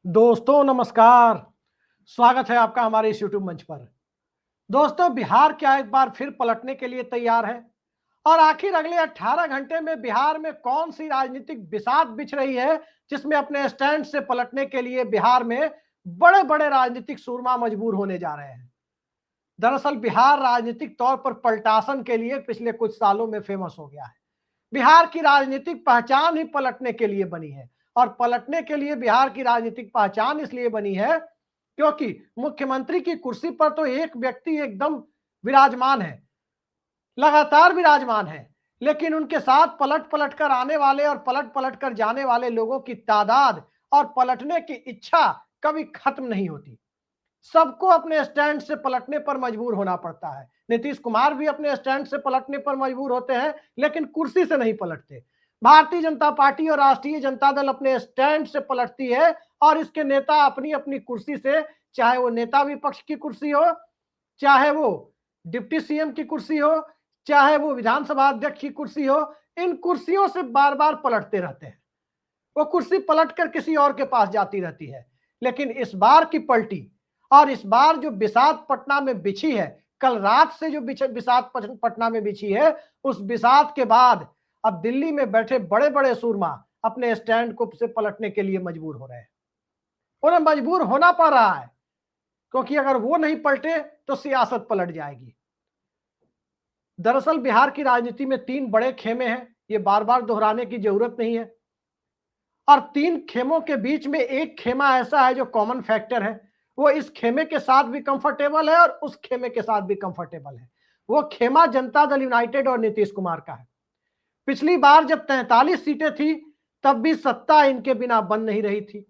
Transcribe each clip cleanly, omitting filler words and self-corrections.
दोस्तों नमस्कार। स्वागत है आपका हमारे इस यूट्यूब मंच पर। दोस्तों, बिहार क्या एक बार फिर पलटने के लिए तैयार है? और आखिर अगले 18 घंटे में बिहार में कौन सी राजनीतिक बिसात बिछ रही है, जिसमें अपने स्टैंड से पलटने के लिए बिहार में बड़े बड़े राजनीतिक सूरमा मजबूर होने जा रहे हैं। दरअसल बिहार राजनीतिक तौर पर पलटासन के लिए पिछले कुछ सालों में फेमस हो गया है। बिहार की राजनीतिक पहचान ही पलटने के लिए बनी है। और पलटने के लिए बिहार की राजनीतिक पहचान इसलिए बनी है क्योंकि मुख्यमंत्री की कुर्सी पर तो एक व्यक्ति एकदम विराजमान है, लगातार विराजमान है, लेकिन उनके साथ पलट पलट कर आने वाले और पलट पलट कर जाने वाले लोगों की तादाद और पलटने की इच्छा कभी खत्म नहीं होती। सबको अपने स्टैंड से पलटने पर मजबूर होना पड़ता है। नीतीश कुमार भी अपने स्टैंड से पलटने पर मजबूर होते हैं, लेकिन कुर्सी से नहीं पलटते। भारतीय जनता पार्टी और राष्ट्रीय जनता दल अपने स्टैंड से पलटती है और इसके नेता अपनी अपनी कुर्सी से, चाहे वो नेता विपक्ष की कुर्सी हो, चाहे वो डिप्टी सीएम की कुर्सी हो, चाहे वो विधानसभा अध्यक्ष की कुर्सी हो, इन कुर्सियों से बार बार पलटते रहते हैं। वो कुर्सी पलटकर किसी और के पास जाती रहती है। लेकिन इस बार की पलटी और इस बार जो बिसात पटना में बिछी है, कल रात से जो बिसात पटना में बिछी है, उस बिसात के बाद अब दिल्ली में बैठे बड़े बड़े सूरमा अपने स्टैंड को से पलटने के लिए मजबूर हो रहे हैं। उन्हें मजबूर होना पड़ रहा है, क्योंकि अगर वो नहीं पलटे तो सियासत पलट जाएगी। दरअसल बिहार की राजनीति में तीन बड़े खेमे हैं, ये बार बार दोहराने की जरूरत नहीं है। और तीन खेमों के बीच में एक खेमा ऐसा है जो कॉमन फैक्टर है। वो इस खेमे के साथ भी कंफर्टेबल है और उस खेमे के साथ भी कंफर्टेबल है। वो खेमा जनता दल यूनाइटेड और नीतीश कुमार का है। पिछली बार जब 43 सीटें थी, तब भी सत्ता इनके बिना बन नहीं रही थी।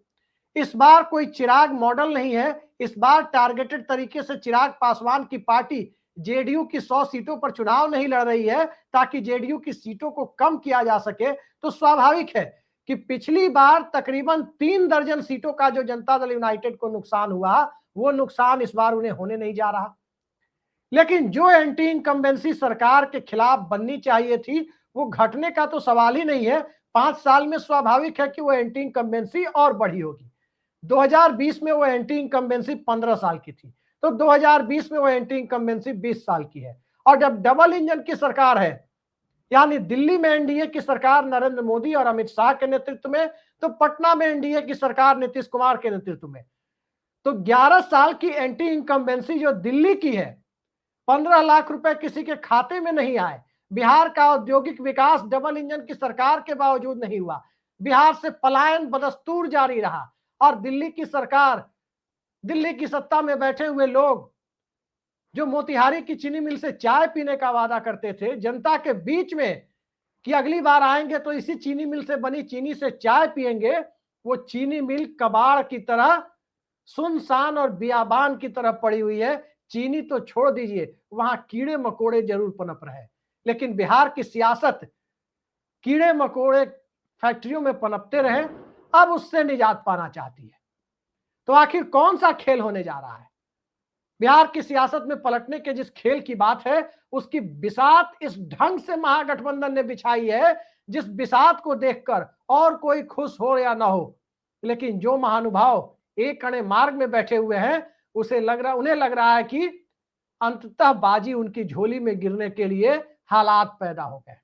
इस बार कोई चिराग मॉडल नहीं है। इस बार टारगेटेड तरीके से चिराग पासवान की पार्टी जेडीयू की 100 सीटों पर चुनाव नहीं लड़ रही है ताकि जेडीयू की सीटों को कम किया जा सके। तो स्वाभाविक है कि पिछली बार तकरीबन 3 दर्जन सीटों का जो जनता दल यूनाइटेड को नुकसान हुआ, वो नुकसान इस बार उन्हें होने नहीं जा रहा। लेकिन जो एंटी इनकम्बेंसी सरकार के खिलाफ बननी चाहिए थी, वो घटने का तो सवाल ही नहीं है। 5 साल में स्वाभाविक है कि वो एंटी इनकम्बेंसी और बढ़ी होगी। 2020 में वो एंटी इनकम्बेंसी 15 साल की थी, तो 2020 में वो एंटी इनकम्बेंसी 20 साल की है। और जब डबल इंजन की सरकार है, यानी दिल्ली में एनडीए की सरकार नरेंद्र मोदी और अमित शाह के नेतृत्व में, तो पटना में एनडीए की सरकार नीतीश कुमार के नेतृत्व में, तो 11 साल की एंटी इनकम्बेंसी जो दिल्ली की है, 15 लाख रुपए किसी के खाते में नहीं आए। बिहार का औद्योगिक विकास डबल इंजन की सरकार के बावजूद नहीं हुआ। बिहार से पलायन बदस्तूर जारी रहा और दिल्ली की सरकार, दिल्ली की सत्ता में बैठे हुए लोग जो मोतिहारी की चीनी मिल से चाय पीने का वादा करते थे जनता के बीच में कि अगली बार आएंगे तो इसी चीनी मिल से बनी चीनी से चाय पिएंगे, वो चीनी मिल कबाड़ की तरह सुनसान और बियाबान की तरह पड़ी हुई है। चीनी तो छोड़ दीजिए, वहां कीड़े मकोड़े जरूर पनप रहे। लेकिन बिहार की सियासत कीड़े मकोड़े फैक्ट्रियों में पनपते रहे, अब उससे निजात पाना चाहती है। तो आखिर कौन सा खेल होने जा रहा है? बिहार की सियासत में पलटने के जिस खेल की बात है, उसकी बिसात इस ढंग से महागठबंधन ने बिछाई है, जिस बिसात को देखकर और कोई खुश हो या ना हो, लेकिन जो महानुभाव एक अणे मार्ग में बैठे हुए हैं, उन्हें लग रहा है कि अंततः बाजी उनकी झोली में गिरने के लिए हालात पैदा हो गए।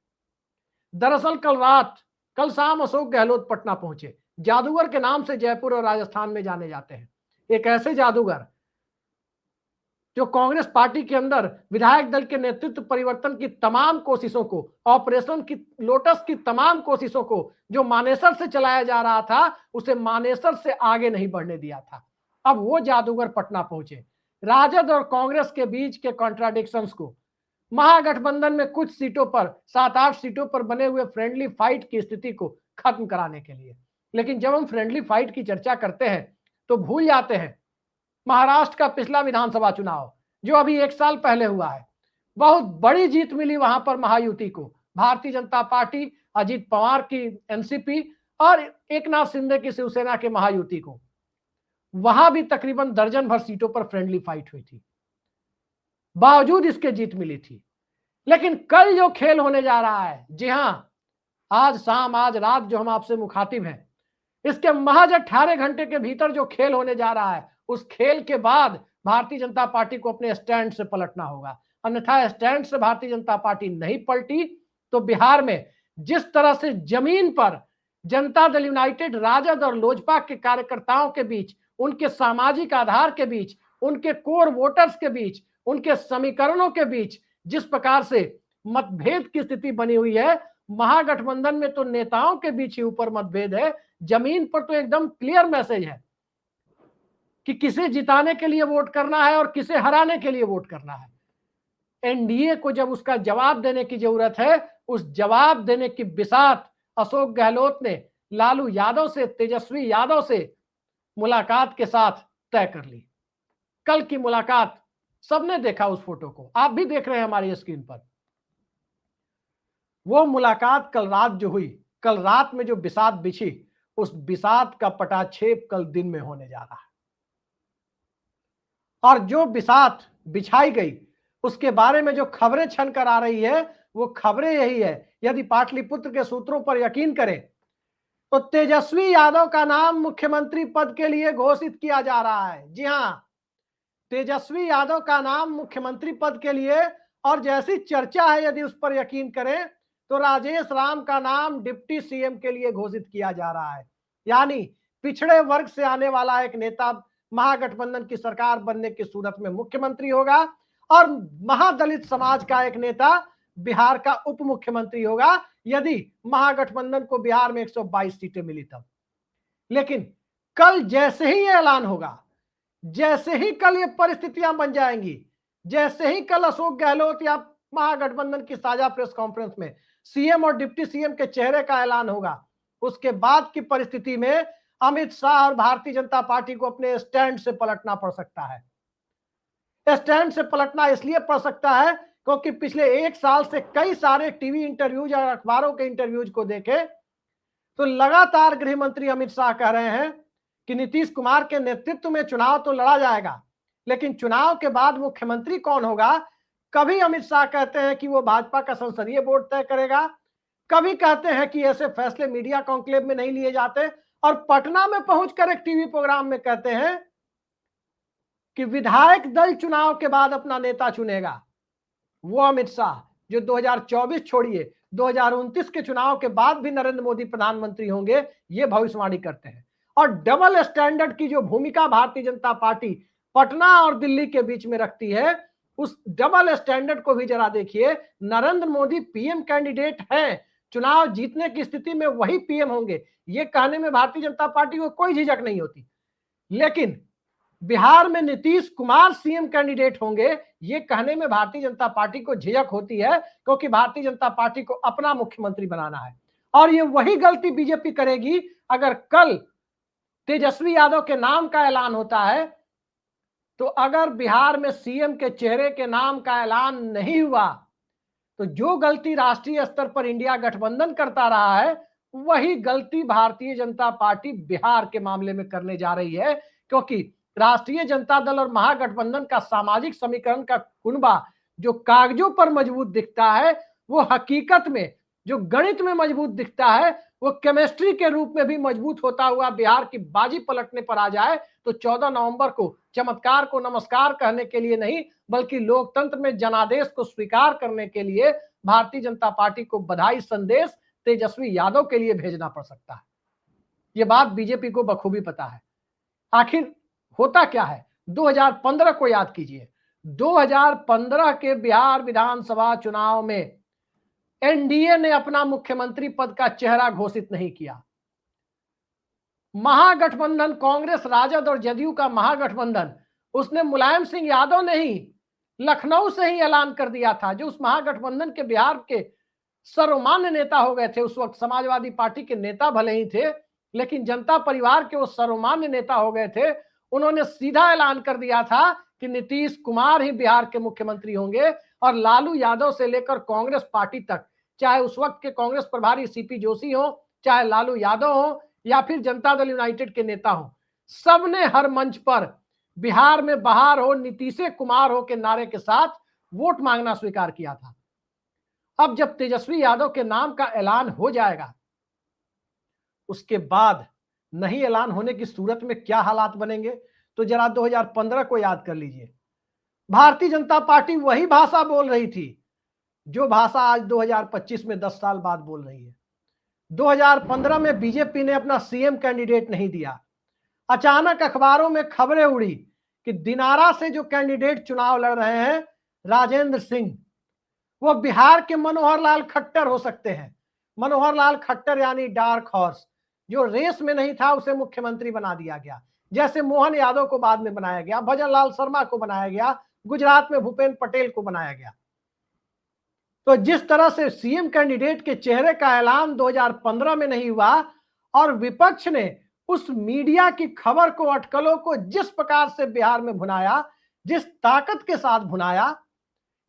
दरअसल कल शाम अशोक गहलोत पटना पहुंचे। जादूगर के नाम से जयपुर और राजस्थान में जाने जाते हैं। एक ऐसे जादूगर जो कांग्रेस पार्टी के अंदर विधायक दल के नेतृत्व परिवर्तन की तमाम कोशिशों को, ऑपरेशन की लोटस की तमाम कोशिशों को जो मानेसर से चलाया जा रहा था, उसे मानेसर से आगे नहीं बढ़ने दिया था। अब वो जादूगर पटना पहुंचे। राजद और कांग्रेस के बीच के कॉन्ट्राडिक्शंस को, महागठबंधन में कुछ सीटों पर, 7-8 सीटों पर बने हुए फ्रेंडली फाइट की स्थिति को खत्म कराने के लिए। लेकिन जब हम फ्रेंडली फाइट की चर्चा करते हैं तो भूल जाते हैं महाराष्ट्र का पिछला विधानसभा चुनाव जो अभी 1 साल पहले हुआ है। बहुत बड़ी जीत मिली वहां पर महायुति को, भारतीय जनता पार्टी, अजीत पवार की एनसीपी और एकनाथ शिंदे की शिवसेना के महायुति को। वहां भी तकरीबन दर्जन भर सीटों पर फ्रेंडली फाइट हुई थी, बावजूद इसके जीत मिली थी। लेकिन कल जो खेल होने जा रहा है, जी हां, आज शाम, आज रात जो हम आपसे मुखातिब हैं, इसके महज 18 घंटे के भीतर जो खेल होने जा रहा है, उस खेल के बाद भारतीय जनता पार्टी को अपने स्टैंड से पलटना होगा। अन्यथा स्टैंड से भारतीय जनता पार्टी नहीं पलटी तो बिहार में जिस तरह से जमीन पर जनता दल यूनाइटेड, राजद और लोजपा के कार्यकर्ताओं के बीच, उनके सामाजिक आधार के बीच, उनके कोर वोटर्स के बीच, उनके समीकरणों के बीच जिस प्रकार से मतभेद की स्थिति बनी हुई है, महागठबंधन में तो नेताओं के बीच ही ऊपर मतभेद है, जमीन पर तो एकदम क्लियर मैसेज है कि किसे जिताने के लिए वोट करना है और किसे हराने के लिए वोट करना है। एनडीए को जब उसका जवाब देने की जरूरत है, उस जवाब देने की बिसात अशोक गहलोत ने लालू यादव से, तेजस्वी यादव से मुलाकात के साथ तय कर ली। कल की मुलाकात सबने देखा, उस फोटो को आप भी देख रहे हैं हमारी स्क्रीन पर। वो मुलाकात कल रात जो हुई, कल रात में जो बिसात बिछी, उस बिसात का पटाक्षेप कल दिन में होने जा रहा है। और जो बिसात बिछाई गई उसके बारे में जो खबरें छन कर आ रही है, वो खबरें यही है। यदि पाटलिपुत्र के सूत्रों पर यकीन करें तो तेजस्वी यादव का नाम मुख्यमंत्री पद के लिए घोषित किया जा रहा है। जी हां, तेजस्वी यादव का नाम मुख्यमंत्री पद के लिए, और जैसी चर्चा है यदि उस पर यकीन करें तो राजेश राम का नाम डिप्टी सीएम के लिए घोषित किया जा रहा है। यानी पिछड़े वर्ग से आने वाला एक नेता महागठबंधन की सरकार बनने की सूरत में मुख्यमंत्री होगा और महादलित समाज का एक नेता बिहार का उप मुख्यमंत्री होगा, यदि महागठबंधन को बिहार में 122 सीटें मिली तब। लेकिन कल जैसे ही ये ऐलान होगा, जैसे ही कल ये परिस्थितियां बन जाएंगी, जैसे ही कल अशोक गहलोत या महागठबंधन की साझा प्रेस कॉन्फ्रेंस में सीएम और डिप्टी सीएम के चेहरे का ऐलान होगा, उसके बाद की परिस्थिति में अमित शाह और भारतीय जनता पार्टी को अपने स्टैंड से पलटना पड़ सकता है। स्टैंड से पलटना इसलिए पड़ सकता है क्योंकि पिछले एक साल से कई सारे टीवी इंटरव्यूज और अखबारों के इंटरव्यूज को देखे तो लगातार गृह मंत्री अमित शाह कह रहे हैं कि नीतीश कुमार के नेतृत्व में चुनाव तो लड़ा जाएगा, लेकिन चुनाव के बाद मुख्यमंत्री कौन होगा, कभी अमित शाह कहते हैं कि वो भाजपा का संसदीय बोर्ड तय करेगा, कभी कहते हैं कि ऐसे फैसले मीडिया कॉन्क्लेव में नहीं लिए जाते, और पटना में पहुंचकर एक टीवी प्रोग्राम में कहते हैं कि विधायक दल चुनाव के बाद अपना नेता चुनेगा। वो अमित शाह जो 2024 छोड़िए 2029 के चुनाव के बाद भी नरेंद्र मोदी प्रधानमंत्री होंगे, ये भविष्यवाणी करते हैं। और डबल स्टैंडर्ड की जो भूमिका भारतीय जनता पार्टी पटना और दिल्ली के बीच में रखती है, उस डबल स्टैंडर्ड को भी जरा देखिए। नरेंद्र मोदी पीएम कैंडिडेट हैं, चुनाव जीतने की स्थिति में वही पीएम होंगे, ये कहने में भारतीय जनता पार्टी को कोई झिझक नहीं होती। लेकिन बिहार में नीतीश कुमार सीएम कैंडिडेट होंगे, ये कहने में भारतीय जनता पार्टी को झिझक होती है, क्योंकि भारतीय जनता पार्टी को अपना मुख्यमंत्री बनाना है। और ये वही गलती बीजेपी करेगी अगर कल तेजस्वी यादव के नाम का ऐलान होता है, तो अगर बिहार में सीएम के चेहरे के नाम का ऐलान नहीं हुआ तो जो गलती राष्ट्रीय स्तर पर इंडिया गठबंधन करता रहा है, वही गलती भारतीय जनता पार्टी बिहार के मामले में करने जा रही है। क्योंकि राष्ट्रीय जनता दल और महागठबंधन का सामाजिक समीकरण का कुनबा जो कागजों पर मजबूत दिखता है, वो हकीकत में जो गणित में मजबूत दिखता है, वो केमिस्ट्री के रूप में भी मजबूत होता हुआ बिहार की बाजी पलटने पर आ जाए तो 14 नवंबर को चमत्कार को नमस्कार कहने के लिए नहीं, बल्कि लोकतंत्र में जनादेश को स्वीकार करने के लिए भारतीय जनता पार्टी को बधाई संदेश तेजस्वी यादव के लिए भेजना पड़ सकता है। ये बात बीजेपी को बखूबी पता है। आखिर होता क्या है, 2015 को याद कीजिए। 2015 के बिहार विधानसभा चुनाव में एनडीए ने अपना मुख्यमंत्री पद का चेहरा घोषित नहीं किया। महागठबंधन, कांग्रेस, राजद और जदयू का महागठबंधन, उसने मुलायम सिंह यादव ने ही लखनऊ से ही ऐलान कर दिया था, जो उस महागठबंधन के बिहार के सर्वमान्य नेता हो गए थे। उस वक्त समाजवादी पार्टी के नेता भले ही थे, लेकिन जनता परिवार के वो सर्वमान्य नेता हो गए थे। उन्होंने सीधा ऐलान कर दिया था कि नीतीश कुमार ही बिहार के मुख्यमंत्री होंगे, और लालू यादव से लेकर कांग्रेस पार्टी तक, चाहे उस वक्त के कांग्रेस प्रभारी सीपी जोशी हो, चाहे लालू यादव हो, या फिर जनता दल यूनाइटेड के नेता हो, सबने हर मंच पर बिहार में बहार हो, नीतीश कुमार हो के नारे के साथ वोट मांगना स्वीकार किया था। अब जब तेजस्वी यादव के नाम का ऐलान हो जाएगा, उसके बाद नहीं ऐलान होने की सूरत में क्या हालात बनेंगे, तो जरा 2015 को याद कर लीजिए। भारतीय जनता पार्टी वही भाषा बोल रही थी जो भाषा आज 2025 में 10 साल बाद बोल रही है। 2015 में बीजेपी ने अपना सीएम कैंडिडेट नहीं दिया। अचानक अखबारों में खबरें उड़ी कि दिनारा से जो कैंडिडेट चुनाव लड़ रहे हैं राजेंद्र सिंह, वो बिहार के मनोहर लाल खट्टर हो सकते हैं। मनोहर लाल खट्टर यानी डार्क हॉर्स, जो रेस में नहीं था उसे मुख्यमंत्री बना दिया गया, जैसे मोहन यादव को बाद में बनाया गया, भजन लाल शर्मा को बनाया गया, गुजरात में भूपेंद्र पटेल को बनाया गया। तो जिस तरह से सीएम कैंडिडेट के चेहरे का ऐलान 2015 में नहीं हुआ और विपक्ष ने उस मीडिया की खबर को, अटकलों को जिस प्रकार से बिहार में भुनाया, जिस ताकत के साथ भुनाया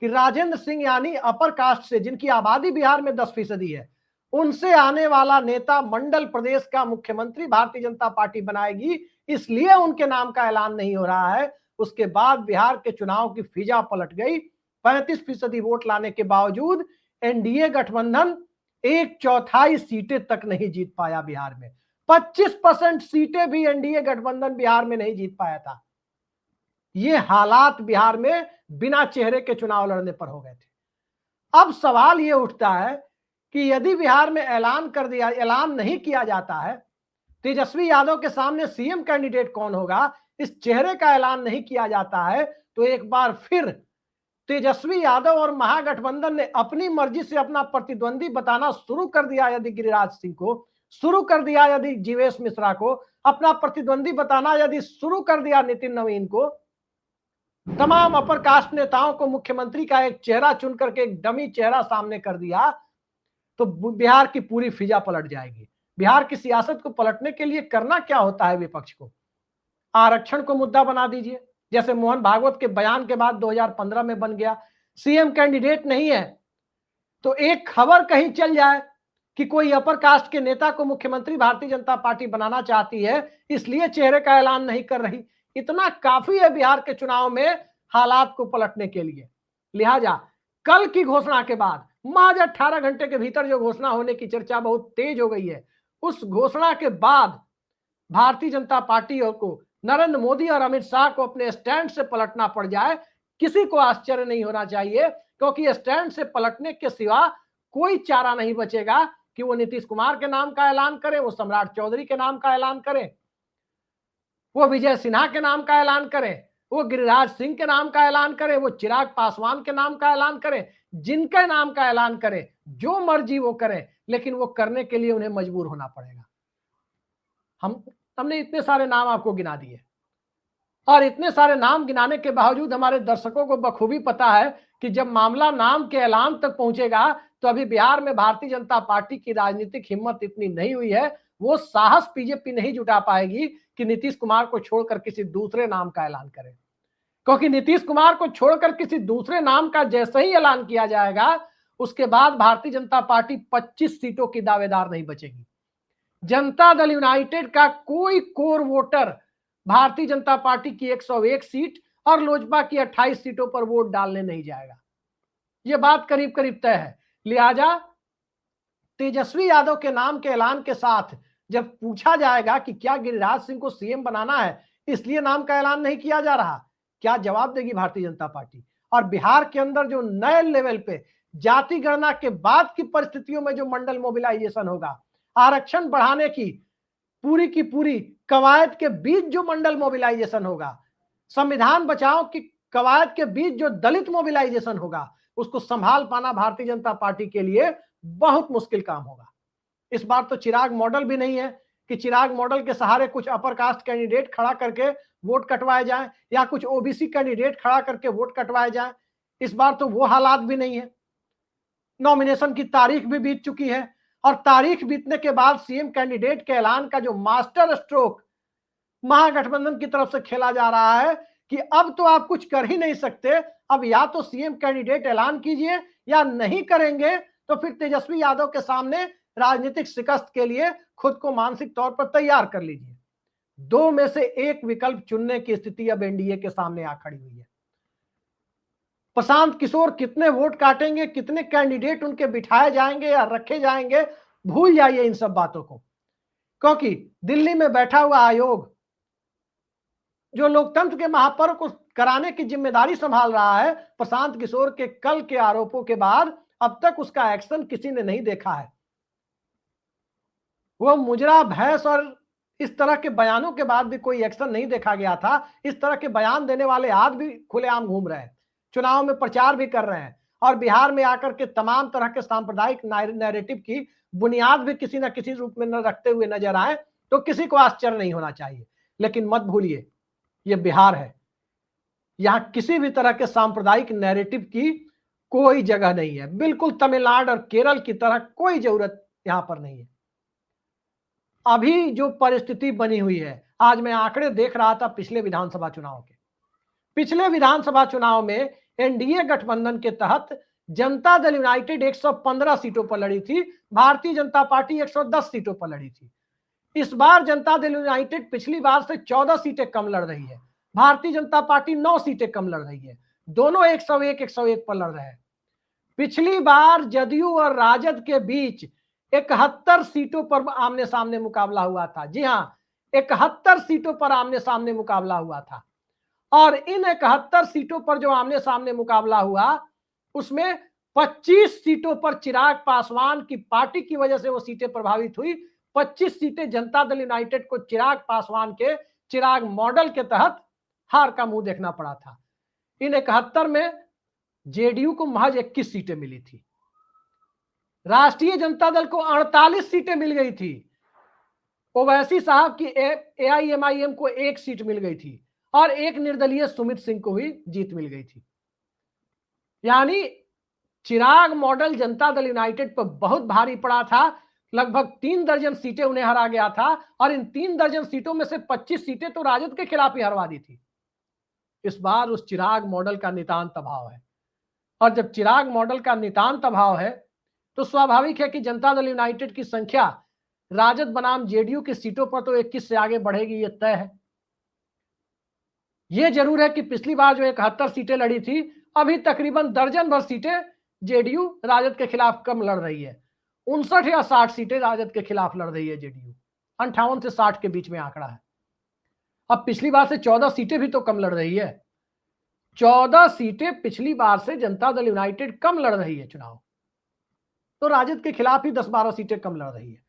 कि राजेंद्र सिंह यानी अपर कास्ट से, जिनकी आबादी बिहार में 10% है, उनसे आने वाला नेता मंडल प्रदेश का मुख्यमंत्री भारतीय जनता पार्टी बनाएगी, इसलिए उनके नाम का ऐलान नहीं हो रहा है। उसके बाद बिहार के चुनाव की फिजा पलट गई। 35% वोट लाने के बावजूद एनडीए गठबंधन 1/4 सीटें तक नहीं जीत पाया बिहार में। 25% सीटें भी एनडीए गठबंधन बिहार में नहीं जीत पाया था। ये हालात बिहार में बिना चेहरे के चुनाव लड़ने पर हो गए थे। अब सवाल ये उठता है कि यदि बिहार में ऐलान नहीं किया जाता है, तेजस्वी यादव के सामने सीएम कैंडिडेट कौन होगा, इस चेहरे का ऐलान नहीं किया जाता है, तो एक बार फिर तेजस्वी यादव और महागठबंधन ने अपनी मर्जी से अपना प्रतिद्वंदी बताना शुरू कर दिया। यदि गिरिराज सिंह को शुरू कर दिया, यदि जीवेश मिश्रा को अपना प्रतिद्वंदी बताना यदि शुरू कर दिया, नितिन नवीन को, तमाम अपर कास्ट नेताओं को मुख्यमंत्री का एक चेहरा चुन करके एक डमी चेहरा सामने कर दिया, तो बिहार की पूरी फिजा पलट जाएगी। बिहार की सियासत को पलटने के लिए करना क्या होता है विपक्ष को? आरक्षण को मुद्दा बना दीजिए, जैसे मोहन भागवत के बयान के बाद 2015 में बन गया। सीएम कैंडिडेट नहीं है तो एक खबर कहीं चल जाए कि कोई अपर कास्ट के नेता को मुख्यमंत्री भारतीय जनता पार्टी बनाना चाहती है, इसलिए चेहरे का ऐलान नहीं कर रही। इतना काफी है बिहार के चुनाव में हालात को पलटने के लिए। लिहाजा कल की घोषणा के बाद महज 18 घंटे के भीतर जो घोषणा होने की चर्चा बहुत तेज हो गई है, उस घोषणा के बाद भारतीय जनता पार्टी को, नरेंद्र मोदी और अमित शाह को अपने स्टैंड से पलटना पड़ जाए, किसी को आश्चर्य नहीं होना चाहिए, क्योंकि स्टैंड से पलटने के सिवा कोई चारा नहीं बचेगा कि वो नीतीश कुमार के नाम का ऐलान करें, वो सम्राट चौधरी के नाम का ऐलान करें, वो विजय सिन्हा के नाम का ऐलान करें, वो गिरिराज सिंह के नाम का ऐलान करें, वो चिराग पासवान के नाम का ऐलान करें, जिनके नाम का ऐलान करें, जो मर्जी वो करें, लेकिन वो करने के लिए उन्हें मजबूर होना पड़ेगा। हमने इतने सारे नाम आपको गिना दिए और इतने सारे नाम गिनाने के बावजूद हमारे दर्शकों को बखूबी पता है कि जब मामला नाम के ऐलान तक पहुंचेगा तो अभी बिहार में भारतीय जनता पार्टी की राजनीतिक हिम्मत इतनी नहीं हुई है, वो साहस बीजेपी नहीं जुटा पाएगी कि नीतीश कुमार को छोड़कर किसी दूसरे नाम का ऐलान करे। क्योंकि नीतीश कुमार को छोड़कर किसी दूसरे नाम का जैसे ही ऐलान किया जाएगा, उसके बाद भारतीय जनता पार्टी 25 सीटों की दावेदार नहीं बचेगी। जनता दल यूनाइटेड का कोई core voter Bharatiya Janata party की 101 सीट और लोजपा की 28 सीटों पर वोट डालने नहीं जाएगा। यह बात करीब करीब तय है। लिहाजा तेजस्वी यादव के नाम के ऐलान के साथ जब पूछा जाएगा कि क्या गिरिराज सिंह को सीएम बनाना है, इसलिए नाम का ऐलान नहीं किया जा रहा, क्या जवाब देगी भारतीय जनता पार्टी? और बिहार के अंदर जो नए लेवल पे जाति गणना के बाद की परिस्थितियों में जो मंडल मोबिलाइजेशन होगा, आरक्षण बढ़ाने की पूरी कवायद के बीच जो मंडल मोबिलाइजेशन होगा, संविधान बचाओ की कवायद के बीच जो दलित मोबिलाइजेशन होगा, उसको संभाल पाना भारतीय जनता पार्टी के लिए बहुत मुश्किल काम होगा। इस बार तो चिराग मॉडल भी नहीं है कि चिराग मॉडल के सहारे कुछ अपर कास्ट कैंडिडेट खड़ा करके वोट कटवाए जाए या कुछ ओबीसी कैंडिडेट खड़ा करके वोट कटवाए जाए। इस बार तो वो हालात भी नहीं है। नॉमिनेशन की तारीख भी बीत चुकी है और तारीख बीतने के बाद सीएम कैंडिडेट के ऐलान का जो मास्टर स्ट्रोक महागठबंधन की तरफ से खेला जा रहा है कि अब तो आप कुछ कर ही नहीं सकते, अब या तो सीएम कैंडिडेट ऐलान कीजिए या नहीं करेंगे तो फिर तेजस्वी यादव के सामने राजनीतिक शिकस्त के लिए खुद को मानसिक तौर पर तैयार कर लीजिए। दो में से एक विकल्प चुनने की स्थिति अब एनडीए के सामने आ खड़ी हुई है। प्रशांत किशोर कितने वोट काटेंगे, कितने कैंडिडेट उनके बिठाए जाएंगे या रखे जाएंगे, भूल जाइए इन सब बातों को, क्योंकि दिल्ली में बैठा हुआ आयोग जो लोकतंत्र के महापर्व को कराने की जिम्मेदारी संभाल रहा है, प्रशांत किशोर के कल के आरोपों के बाद अब तक उसका एक्शन किसी ने नहीं देखा है। वो मुजरा भैंस और इस तरह के बयानों के बाद भी कोई एक्शन नहीं देखा गया था। इस तरह के बयान देने वाले आज भी खुलेआम घूम रहे हैं, चुनाव में प्रचार भी कर रहे हैं और बिहार में आकर के तमाम तरह के सांप्रदायिक नैरेटिव की बुनियाद भी किसी न किसी रूप में न रखते हुए नजर आए तो किसी को आश्चर्य नहीं होना चाहिए। लेकिन मत भूलिए, ये बिहार है, यहां किसी भी तरह के सांप्रदायिक नैरेटिव की कोई जगह नहीं है। बिल्कुल तमिलनाडु और केरल की तरह कोई जरूरत यहां पर नहीं है। अभी जो परिस्थिति बनी हुई है, आज मैं आंकड़े देख रहा था पिछले विधानसभा चुनाव के। पिछले विधानसभा चुनाव में एनडीए गठबंधन के तहत जनता दल यूनाइटेड 115 सीटों पर लड़ी थी, भारतीय जनता पार्टी 110 सीटों पर लड़ी थी। इस बार जनता दल यूनाइटेड पिछली बार से 14 सीटें कम लड़ रही है, भारतीय जनता पार्टी 9 सीटें कम लड़ रही है। दोनों 101 पर लड़ रहे हैं। पिछली बार जदयू और राजद के बीच 71 सीटों पर आमने सामने मुकाबला हुआ था। जी हां, 71 सीटों पर आमने सामने मुकाबला हुआ था। और इन 71 सीटों पर जो आमने सामने मुकाबला हुआ, उसमें 25 सीटों पर चिराग पासवान की पार्टी की वजह से वो सीटें प्रभावित हुई। 25 सीटें जनता दल यूनाइटेड को चिराग पासवान के चिराग मॉडल के तहत हार का मुंह देखना पड़ा था। इन 71 में जेडीयू को महज 21 सीटें मिली थी, राष्ट्रीय जनता दल को 48 सीटें मिल गई थी, ओवैसी साहब की एआईएमआईएम को 1 सीट मिल गई थी और एक निर्दलीय सुमित सिंह को भी जीत मिल गई थी। यानी चिराग मॉडल जनता दल यूनाइटेड पर बहुत भारी पड़ा था। लगभग 3 दर्जन सीटें उन्हें हरा गया था और इन 3 दर्जन सीटों में से 25 सीटें तो राजद के खिलाफ ही हरवा दी थी। इस बार उस चिराग मॉडल का नितांत अभाव है और जब चिराग मॉडल का नितांत अभाव है तो स्वाभाविक है कि जनता दल यूनाइटेड की संख्या राजद बनाम जेडीयू की सीटों पर तो 21 से आगे बढ़ेगी, ये तय है। यह जरूर है कि पिछली बार जो 71 सीटें लड़ी थी, अभी तकरीबन दर्जन भर सीटें जेडीयू राजद के खिलाफ कम लड़ रही है। 59 या 60 सीटें राजद के खिलाफ लड़ रही है जेडीयू, 58 से 60 के बीच में आंकड़ा है। अब पिछली बार से 14 सीटें भी तो कम लड़ रही है। 14 सीटें पिछली बार से जनता दल यूनाइटेड कम लड़ रही है चुनाव, तो राजद के खिलाफ ही 10-12 सीटें कम लड़ रही है।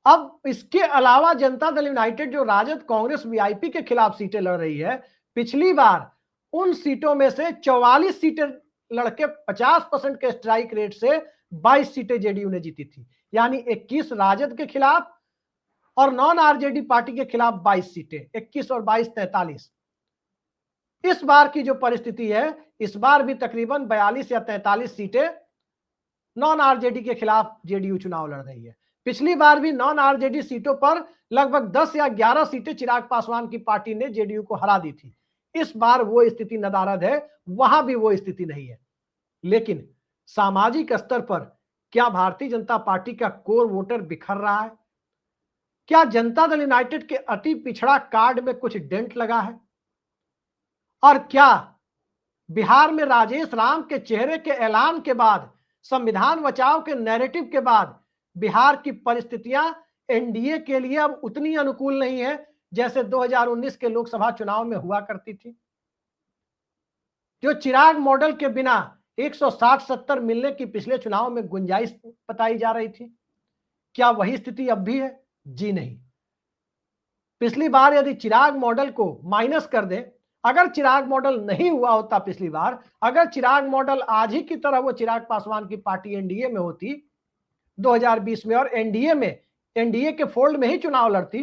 अब इसके अलावा जनता दल यूनाइटेड जो राजद कांग्रेस वीआईपी के खिलाफ सीटें लड़ रही है, पिछली बार उन सीटों में से 44 सीटें लड़के 50% के स्ट्राइक रेट से 22 सीटें जेडीयू ने जीती थी। यानी 21 राजद के खिलाफ और नॉन आरजेडी पार्टी के खिलाफ 22 सीटें, 21 और 22 43। इस बार की जो परिस्थिति है, इस बार भी तकरीबन 42 या 43 सीटें नॉन आरजेडी के खिलाफ जेडीयू चुनाव लड़ रही है। पिछली बार भी नॉन आरजेडी सीटों पर लगभग 10 या 11 सीटें चिराग पासवान की पार्टी ने जेडीयू को हरा दी थी। इस बार वो स्थिति नदारद है, वहां भी वो स्थिति नहीं है। लेकिन सामाजिक स्तर पर क्या भारतीय जनता पार्टी का कोर वोटर बिखर रहा है? क्या जनता दल यूनाइटेड के अति पिछड़ा कार्ड में कुछ डेंट लगा है? और क्या बिहार में राजेश राम के चेहरे के ऐलान के बाद, संविधान बचाओ के नैरेटिव के बाद बिहार की परिस्थितियां एनडीए के लिए अब उतनी अनुकूल नहीं है जैसे 2019 के लोकसभा चुनाव में हुआ करती थी? जो चिराग मॉडल के बिना 160-70 मिलने की पिछले चुनाव में गुंजाइश बताई जा रही थी, क्या वही स्थिति अब भी है? जी नहीं। पिछली बार यदि चिराग मॉडल को माइनस कर दे, अगर चिराग मॉडल नहीं हुआ होता पिछली बार, अगर चिराग मॉडल आज ही की तरह वो चिराग पासवान की पार्टी एनडीए में होती 2020 में और एनडीए के फोल्ड में ही चुनाव लड़ती,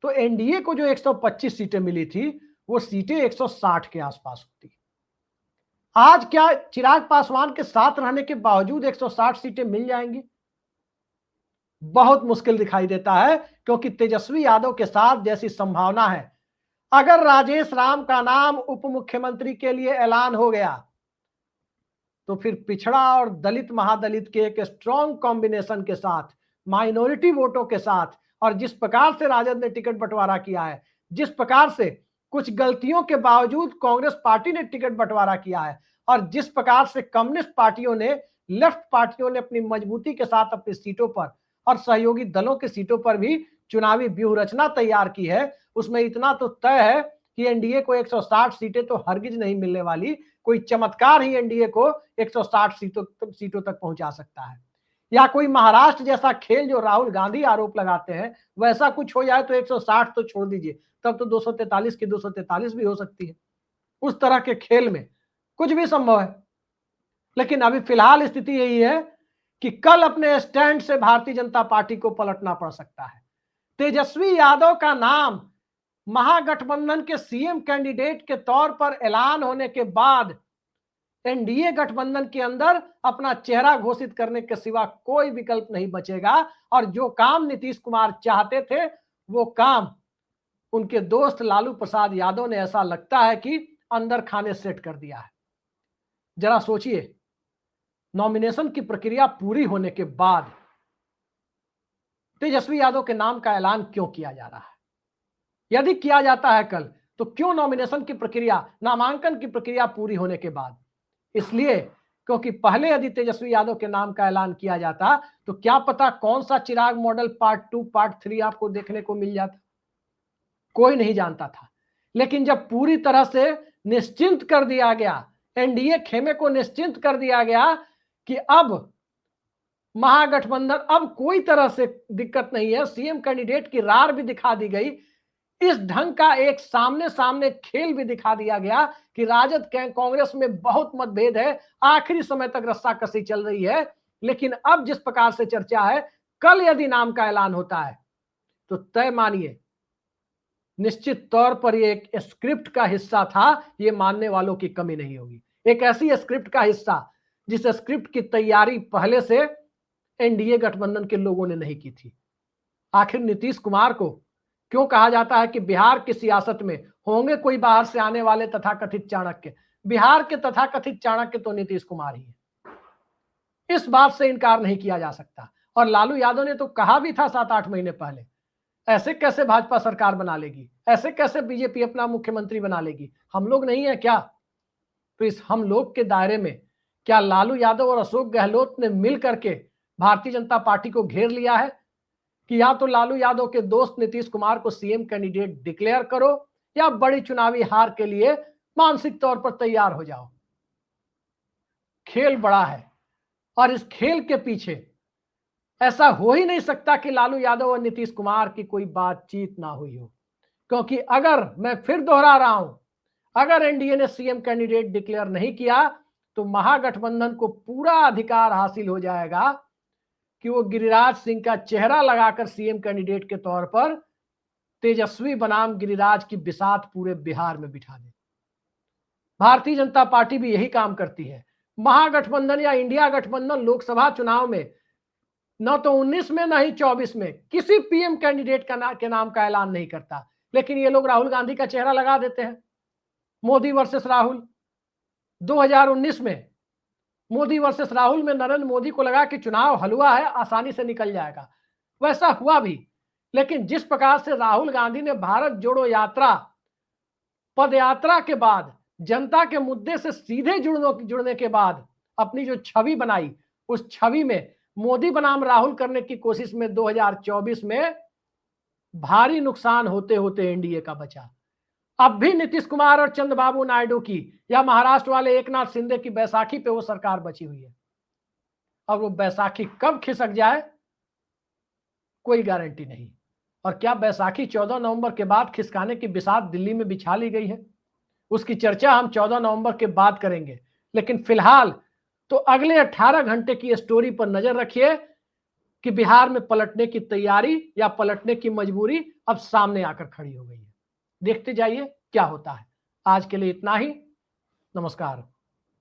तो एनडीए को जो 125 सीटें मिली थी वो सीटें 160 के आसपास होती। आज क्या चिराग पासवान के साथ रहने के बावजूद 160 सीटें मिल जाएंगी? बहुत मुश्किल दिखाई देता है, क्योंकि तेजस्वी यादव के साथ जैसी संभावना है, अगर राजेश राम का नाम उप मुख्यमंत्री के लिए ऐलान हो गया तो फिर पिछड़ा और दलित महादलित के एक स्ट्रॉन्ग कॉम्बिनेशन के साथ, माइनॉरिटी वोटों के साथ, और जिस प्रकार से राजद ने टिकट बंटवारा किया है, जिस प्रकार से कुछ गलतियों के बावजूद कांग्रेस पार्टी ने टिकट बंटवारा किया है, और जिस प्रकार से कम्युनिस्ट पार्टियों ने, लेफ्ट पार्टियों ने अपनी मजबूती के साथ अपनी सीटों पर और सहयोगी दलों की सीटों पर भी चुनावी व्यूह रचना तैयार की है, उसमें इतना तो तय है कि एनडीए को 160 सीटें तो हरगिज नहीं मिलने वाली। कोई चमत्कार ही एनडीए को 160 सीटों तक पहुंचा सकता है, या कोई महाराष्ट्र जैसा खेल जो राहुल गांधी आरोप लगाते हैं वैसा कुछ हो जाए तो 160 तो छोड़ दीजिए, तब तो 243 की 243 भी हो सकती है। उस तरह के खेल में कुछ भी संभव है। लेकिन अभी फिलहाल स्थिति यही है कि कल अपने स्टैंड से भारतीय जनता पार्टी को पलटना पड़ सकता है। तेजस्वी यादव का नाम महागठबंधन के सीएम कैंडिडेट के तौर पर ऐलान होने के बाद एनडीए गठबंधन के अंदर अपना चेहरा घोषित करने के सिवा कोई विकल्प नहीं बचेगा, और जो काम नीतीश कुमार चाहते थे वो काम उनके दोस्त लालू प्रसाद यादव ने ऐसा लगता है कि अंदर खाने सेट कर दिया है। जरा सोचिए, नॉमिनेशन की प्रक्रिया पूरी होने के बाद तेजस्वी यादव के नाम का ऐलान क्यों किया जा रहा है? यदि किया जाता है कल, तो क्यों नॉमिनेशन की प्रक्रिया, नामांकन की प्रक्रिया पूरी होने के बाद? इसलिए क्योंकि पहले यदि तेजस्वी यादव के नाम का ऐलान किया जाता तो क्या पता कौन सा चिराग मॉडल पार्ट 2 पार्ट 3 आपको देखने को मिल जाता, कोई नहीं जानता था। लेकिन जब पूरी तरह से निश्चिंत कर दिया गया, एनडीए खेमे को निश्चिंत कर दिया गया कि अब महागठबंधन, अब कोई तरह से दिक्कत नहीं है, सीएम कैंडिडेट की रार भी दिखा दी गई, इस ढंग का एक सामने सामने खेल भी दिखा दिया गया कि राजद कांग्रेस में बहुत मतभेद है, आखिरी समय तक रस्साकसी चल रही है। लेकिन अब जिस प्रकार से चर्चा है, कल यदि नाम का ऐलान होता है तो तय मानिए निश्चित तौर पर ये एक स्क्रिप्ट का हिस्सा था, ये मानने वालों की कमी नहीं होगी। एक ऐसी स्क्रिप्ट का हिस्सा जिस स्क्रिप्ट की तैयारी पहले से एनडीए गठबंधन के लोगों ने नहीं की थी। आखिर नीतीश कुमार को क्यों कहा जाता है कि बिहार की सियासत में होंगे कोई बाहर से आने वाले तथाकथित चाणक्य? बिहार के तथाकथित चाणक्य तो नीतीश कुमार ही है, इस बात से इनकार नहीं किया जा सकता। और लालू यादव ने तो कहा भी था 7-8 महीने पहले, ऐसे कैसे भाजपा सरकार बना लेगी, ऐसे कैसे बीजेपी अपना मुख्यमंत्री बना लेगी, हम लोग नहीं है क्या? तो इस हम लोग के दायरे में क्या लालू यादव और अशोक गहलोत ने मिल करके भारतीय जनता पार्टी को घेर लिया है कि या तो लालू यादव के दोस्त नीतीश कुमार को सीएम कैंडिडेट डिक्लेयर करो या बड़ी चुनावी हार के लिए मानसिक तौर पर तैयार हो जाओ? खेल बड़ा है और इस खेल के पीछे ऐसा हो ही नहीं सकता कि लालू यादव और नीतीश कुमार की कोई बातचीत ना हुई हो, क्योंकि अगर, मैं फिर दोहरा रहा हूं, अगर एनडीए ने सीएम कैंडिडेट डिक्लेयर नहीं किया तो महागठबंधन को पूरा अधिकार हासिल हो जाएगा कि वो गिरिराज सिंह का चेहरा लगाकर सीएम कैंडिडेट के तौर पर तेजस्वी बनाम गिरिराज की बिसात पूरे बिहार में बिठा दे। भारतीय जनता पार्टी भी यही काम करती है। महागठबंधन या इंडिया गठबंधन लोकसभा चुनाव में न तो 19 में न ही 24 में किसी पीएम कैंडिडेट के नाम का ऐलान नहीं करता, लेकिन ये लोग राहुल गांधी का चेहरा लगा देते हैं। मोदी वर्सेस राहुल 2019 में, मोदी वर्सेस राहुल में नरेंद्र मोदी को लगा कि चुनाव हलवा है, आसानी से निकल जाएगा, वैसा हुआ भी। लेकिन जिस प्रकार से राहुल गांधी ने भारत जोड़ो यात्रा, पदयात्रा के बाद जनता के मुद्दे से सीधे जुड़ने के बाद अपनी जो छवि बनाई, उस छवि में मोदी बनाम राहुल करने की कोशिश में 2024 में भारी नुकसान होते होते एनडीए का बचा। अब भी नीतीश कुमार और चंद्रबाबू नायडू की या महाराष्ट्र वाले एकनाथ शिंदे की बैसाखी पे वो सरकार बची हुई है। अब वो बैसाखी कब खिसक जाए कोई गारंटी नहीं। और क्या बैसाखी 14 नवंबर के बाद खिसकाने की बिसात दिल्ली में बिछा ली गई है? उसकी चर्चा हम 14 नवंबर के बाद करेंगे। लेकिन फिलहाल तो अगले 18 घंटे की स्टोरी पर नजर रखिए कि बिहार में पलटने की तैयारी या पलटने की मजबूरी अब सामने आकर खड़ी हो गई है। देखते जाइए क्या होता है। आज के लिए इतना ही। नमस्कार।